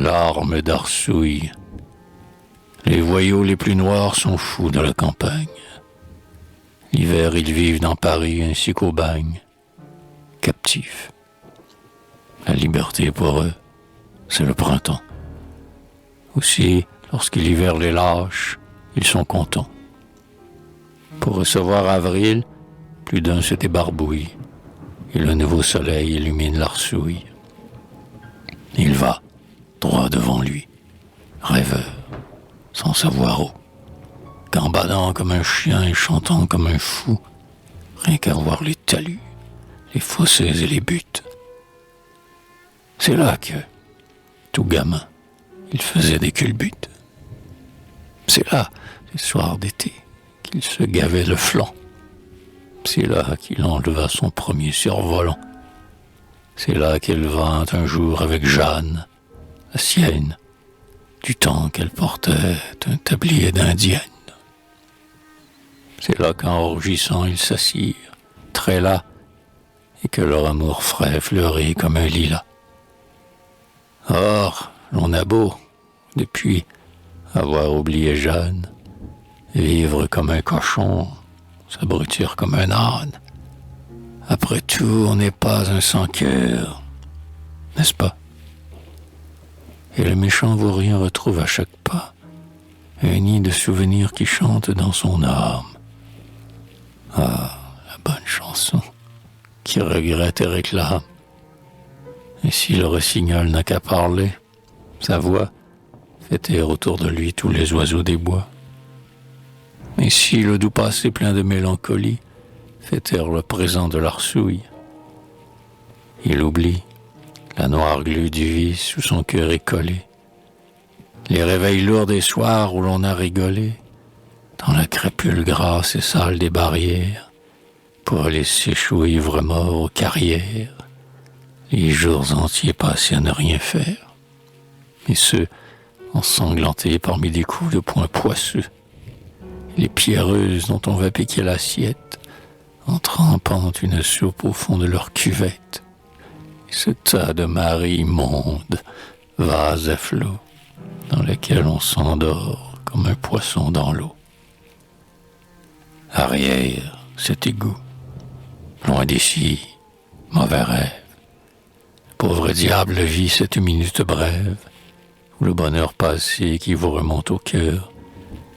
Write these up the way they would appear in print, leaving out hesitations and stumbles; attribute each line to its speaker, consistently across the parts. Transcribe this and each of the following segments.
Speaker 1: Larmes d'arsouille. Les voyous les plus noirs sont fous de la campagne. L'hiver, ils vivent dans Paris ainsi qu'au bagne, captifs. La liberté pour eux, c'est le printemps. Aussi, lorsque l'hiver les lâche, ils sont contents. Pour recevoir avril, plus d'un se débarbouille, et le nouveau soleil illumine l'arsouille. Il va, droit devant lui, rêveur, sans savoir où, gambadant comme un chien et chantant comme un fou, rien qu'à voir les talus, les fossés et les buttes. C'est là que, tout gamin, il faisait des culbutes. C'est là, les soirs d'été, qu'il se gavait le flanc. C'est là qu'il enleva son premier survolant. C'est là qu'elle vint un jour avec Jeanne, la sienne, du temps qu'elle portait un tablier d'indienne. C'est là qu'en rougissant ils s'assirent, très là, et que leur amour frais fleurit comme un lilas. Or, l'on a beau, depuis avoir oublié Jeanne, vivre comme un cochon, s'abrutir comme un âne. Après tout, on n'est pas un sans-cœur, n'est-ce pas? Et le méchant vaurien retrouve à chaque pas un nid de souvenirs qui chante dans son âme. Ah, la bonne chanson, qui regrette et réclame. Et si le rossignol n'a qu'à parler, sa voix fait taire autour de lui tous les oiseaux des bois. Et si le doux passé plein de mélancolie fait taire le présent de l'arsouille, il oublie la noire glu du vice où son cœur est collé, les réveils lourds des soirs où l'on a rigolé, dans la crépule grasse et sale des barrières, pour laisser échouer ivre-mort aux carrières, les jours entiers passés à ne rien faire, et ceux ensanglantés parmi des coups de poing poisseux, les pierreuses dont on va piquer l'assiette, en trempant une soupe au fond de leur cuvette, et ce tas de maris immondes, vases à flots, dans lesquels on s'endort comme un poisson dans l'eau. Arrière, cet égout, loin d'ici, mauvais rêve. Pauvre diable vit cette minute brève, où le bonheur passé qui vous remonte au cœur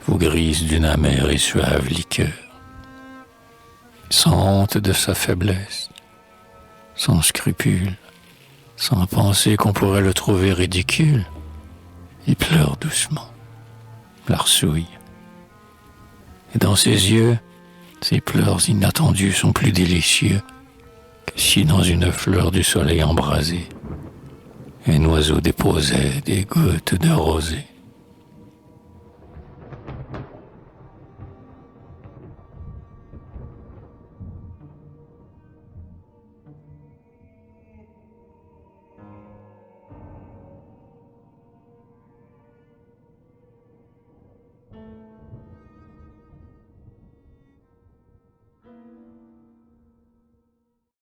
Speaker 1: vous grise d'une amère et suave liqueur. Sans honte de sa faiblesse, sans scrupule, sans penser qu'on pourrait le trouver ridicule, il pleure doucement, l'arsouille. Et dans ses yeux, ces pleurs inattendus sont plus délicieux que si dans une fleur du soleil embrasée, un oiseau déposait des gouttes de rosée.